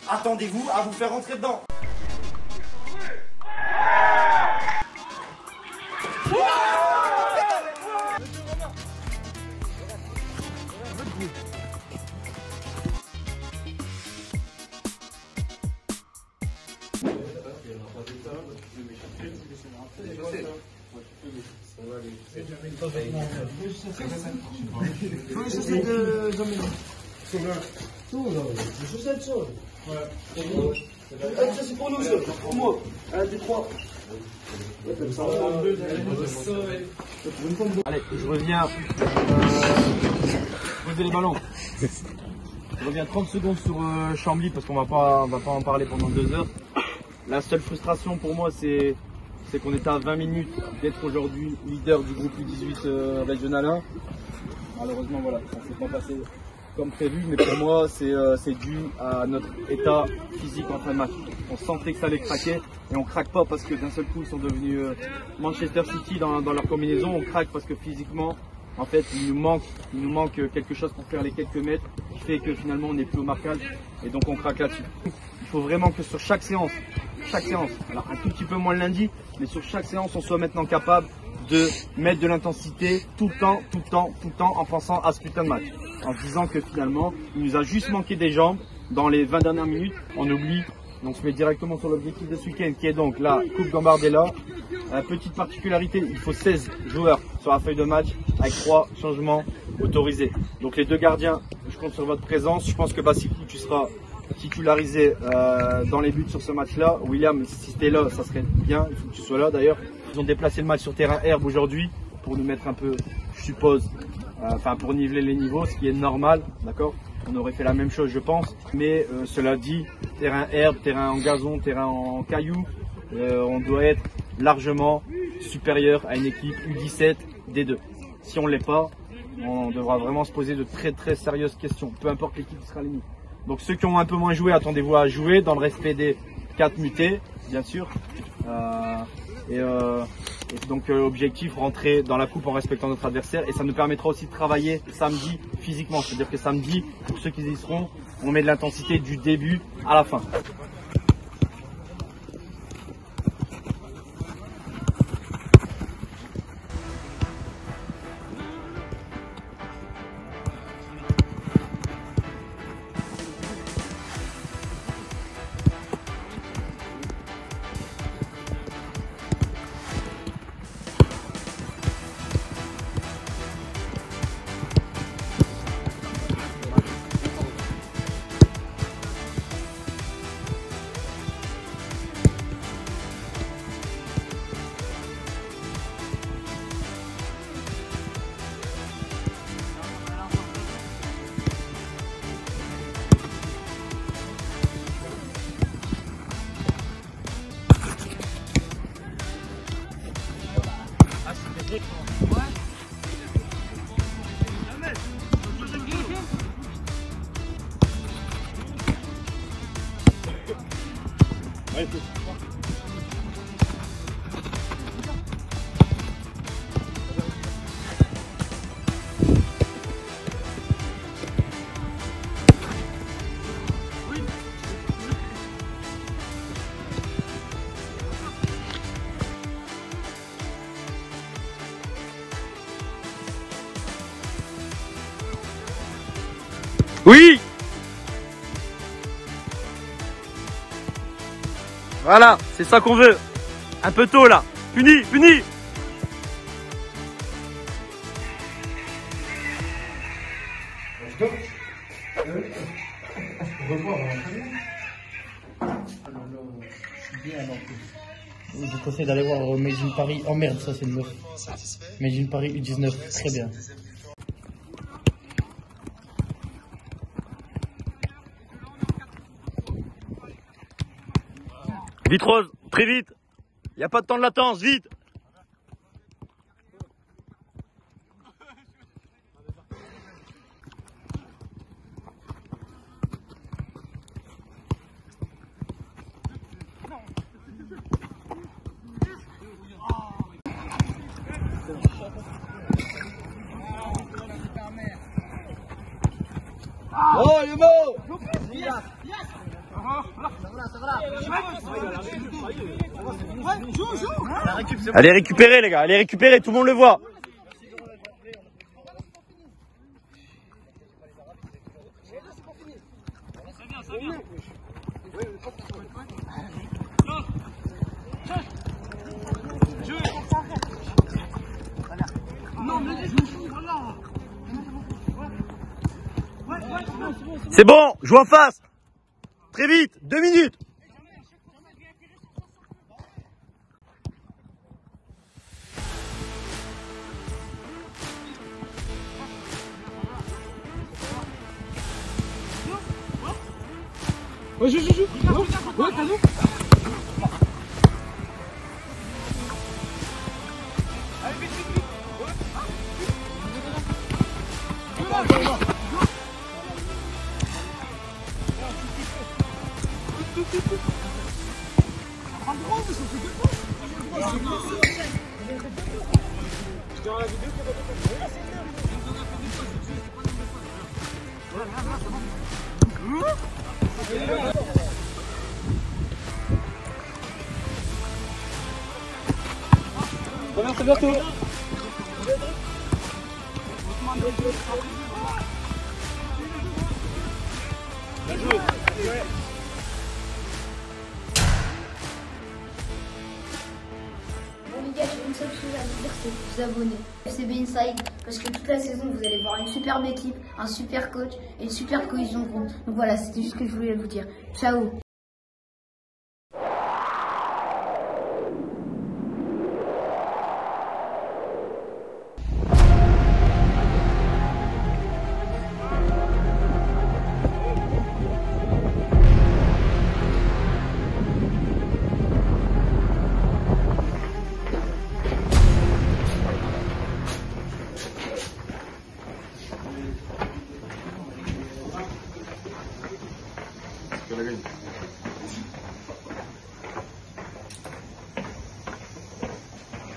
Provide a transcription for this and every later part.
Attendez-vous à vous faire rentrer dedans. C'est pour nous, pour moi. 1, 2, 3. Allez, je reviens. Posez les ballons. Je reviens 30 secondes sur Chambly parce qu'on va pas en parler pendant 2 heures. La seule frustration pour moi, c'est qu'on était à 20 minutes d'être aujourd'hui leader du groupe U18 régional 1. Malheureusement, voilà, ça ne s'est pas passé comme prévu, mais pour moi, c'est dû à notre état physique en fin de match. On sentait que ça allait craquer et on craque pas parce que d'un seul coup, ils sont devenus Manchester City dans leur combinaison. On craque parce que physiquement, en fait, il nous manque quelque chose pour faire les quelques mètres qui fait que finalement, on n'est plus au marquage et donc on craque là-dessus. Il faut vraiment que sur chaque séance, alors un tout petit peu moins le lundi, mais sur chaque séance, on soit maintenant capable de mettre de l'intensité tout le temps en pensant à ce putain de match. En se disant que finalement, il nous a juste manqué des jambes dans les 20 dernières minutes. On oublie, donc on se met directement sur l'objectif de ce week-end qui est donc la Coupe Gambardella. Petite particularité, il faut 16 joueurs sur la feuille de match avec 3 changements autorisés. Donc les 2 gardiens, je compte sur votre présence. Je pense que Bassikou, tu seras titularisé dans les buts sur ce match-là. William, si tu es là, ça serait bien. Il faut que tu sois là d'ailleurs. Ils ont déplacé le match sur terrain herbe aujourd'hui pour nous mettre un peu, je suppose, pour niveler les niveaux, ce qui est normal, d'accord. On aurait fait la même chose, je pense. Mais cela dit, terrain herbe, terrain en gazon, terrain en cailloux, on doit être largement supérieur à une équipe U17 D2. Si on ne l'est pas, on devra vraiment se poser de très sérieuses questions, peu importe l'équipe qui sera alignée. Donc ceux qui ont un peu moins joué, attendez-vous à jouer dans le respect des 4 mutés, bien sûr. Et donc objectif, rentrer dans la coupe en respectant notre adversaire. Et ça nous permettra aussi de travailler samedi physiquement. C'est-à-dire que samedi, pour ceux qui y seront, on met de l'intensité du début à la fin. Oui! Voilà, c'est ça qu'on veut. Un peu tôt là. Puni, puni! Je vous conseille d'aller voir Made in Paris. Oh merde, ça c'est le meuf. Made in Paris U19, très bien. Vite Rose, très vite. Il n'y a pas de temps de latence, vite. Oh Allez récupérer les gars, allez récupérer, tout le monde le voit. C'est bon, joue en face. Très vite, 2 minutes. Ouais, joue. Ouais, t'as vu? C'est bientôt. Bon les gars, j'ai une seule chose à vous dire, c'est de vous abonner. FCB Inside, parce que toute la saison, vous allez voir une superbe équipe, un super coach et une superbe cohésion de groupe. Donc voilà, c'était juste ce que je voulais vous dire. Ciao.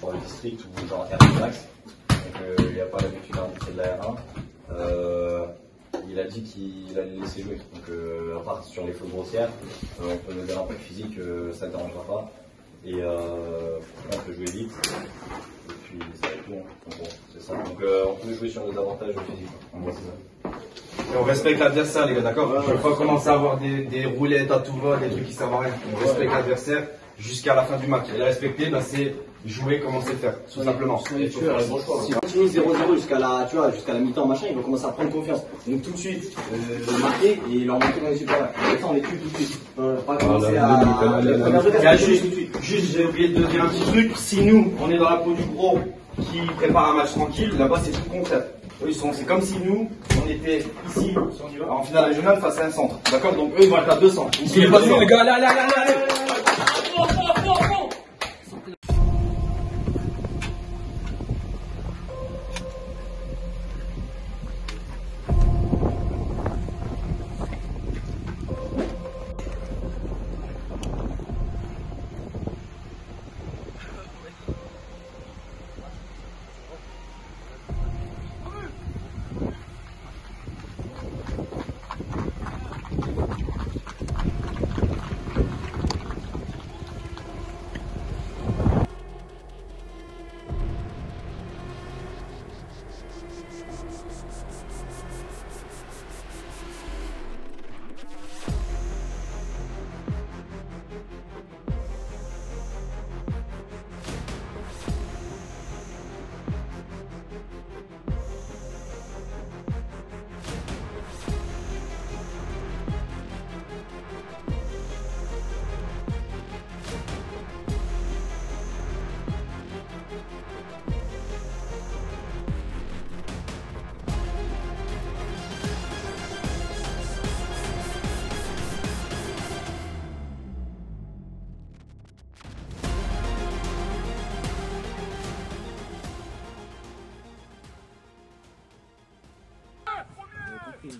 Pour le district ou genre R Max, donc il n'y a pas l'habitude d'arbitrer de la R1. Il a dit qu'il allait laisser jouer, donc à part sur les fautes grossières, on peut donner un peu de physique, ça ne dérangera pas. Et on peut jouer vite, et puis ça va être tout. Donc bon, c'est ça. Donc on peut jouer sur les avantages physiques. En gros, c'est ça. Et on respecte l'adversaire, les gars, d'accord? Je ne veux pas commencer à avoir des roulettes à tout va, des trucs qui servent à rien. On respecte l'adversaire jusqu'à la fin du match. Et le respecter, bah, c'est jouer comme on sait faire, tout simplement. Si on continue 0-0 jusqu'à la mi-temps, machin, il va commencer à prendre confiance. Donc tout de suite, marquer et leur montrer qu'on est super là. On est plus tout de suite. Pas commencer à Juste, j'ai oublié de dire un petit truc. Si nous, on est dans la peau du gros qui prépare un match tranquille, là-bas, c'est tout le contraire. Eux, c'est comme si nous, on était ici, en finale régionale face à un centre. D'accord? Donc eux, ils vont être à 200. Ici, les gars, allez.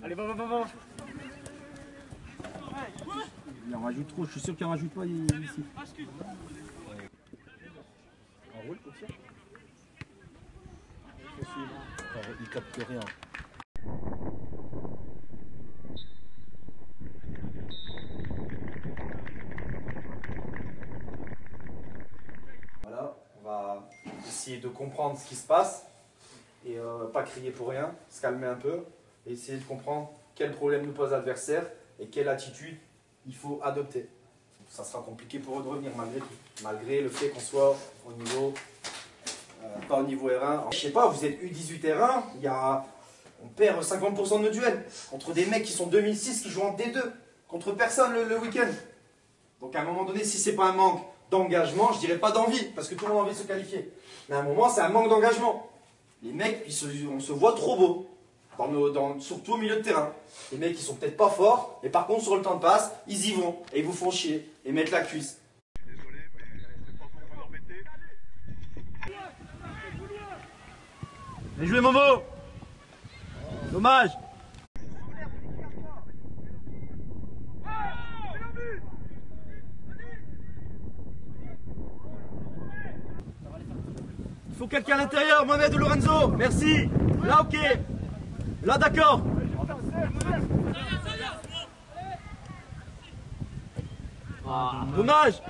Allez, va. Il en rajoute trop, je suis sûr qu'il en rajoute pas ici. En roule pour ça. Il capte rien. essayer de comprendre ce qui se passe et pas crier pour rien, se calmer un peu et essayer de comprendre quel problème nous pose l'adversaire et quelle attitude il faut adopter. Ça sera compliqué pour eux de revenir malgré tout, malgré le fait qu'on soit au niveau, pas au niveau R1. Je sais pas, vous êtes U18 R1, on perd 50% de nos duels contre des mecs qui sont 2006 qui jouent en D2, contre personne le week-end. Donc à un moment donné, si c'est pas un manque d'engagement, je dirais pas d'envie, parce que tout le monde a envie de se qualifier. Mais à un moment, c'est un manque d'engagement. Les mecs, on se voit trop beau, surtout au milieu de terrain. Les mecs, ils sont peut-être pas forts, mais par contre, sur le temps de passe, ils y vont, et ils vous font chier, et mettent la cuisse. Désolé, mais c'est pas pour vous embêter. Bien joué, Momo! Dommage! Il faut quelqu'un à l'intérieur, Mohamed ou Lorenzo. Merci. Là, ok. Là, d'accord. Ah, dommage.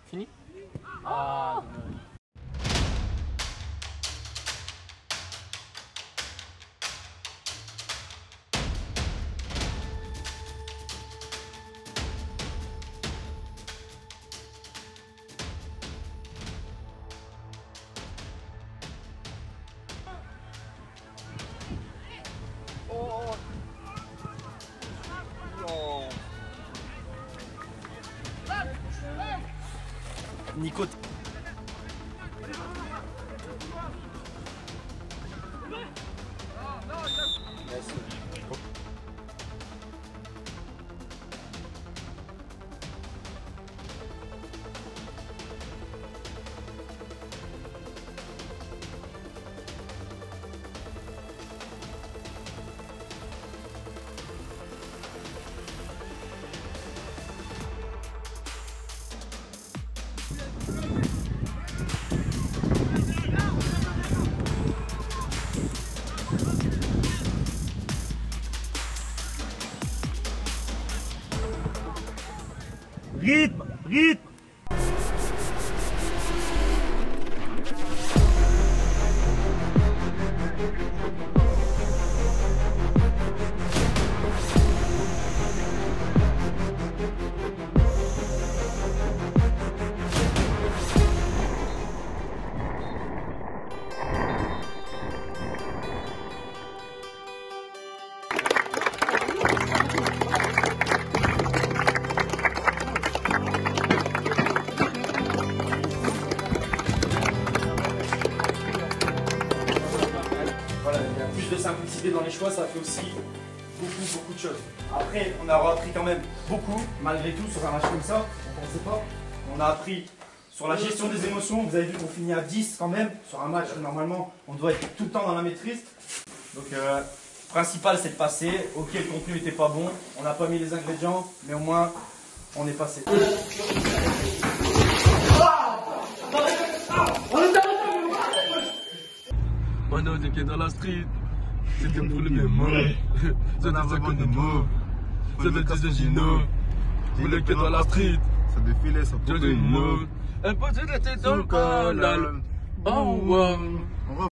Fini? Nico. Rythme, rythme. Voilà, il y a plus de simplicité dans les choix, ça fait aussi beaucoup de choses. Après, on aura appris quand même beaucoup, malgré tout, sur un match comme ça, on ne pensait pas. On a appris sur la gestion des émotions, vous avez vu qu'on finit à 10 quand même, sur un match où normalement on doit être tout le temps dans la maîtrise. Donc, principal c'est de passer, ok le contenu n'était pas bon, on n'a pas mis les ingrédients, mais au moins on est passé. Mano, t'es dans la street, c'était pour le même mot. Ça n'a vraiment de mots. Ça veut dire de Gino. Pour le dans la street, Ça défilait, ça je dis mots. Un peu de tête dans le canal. Oh, wow. On va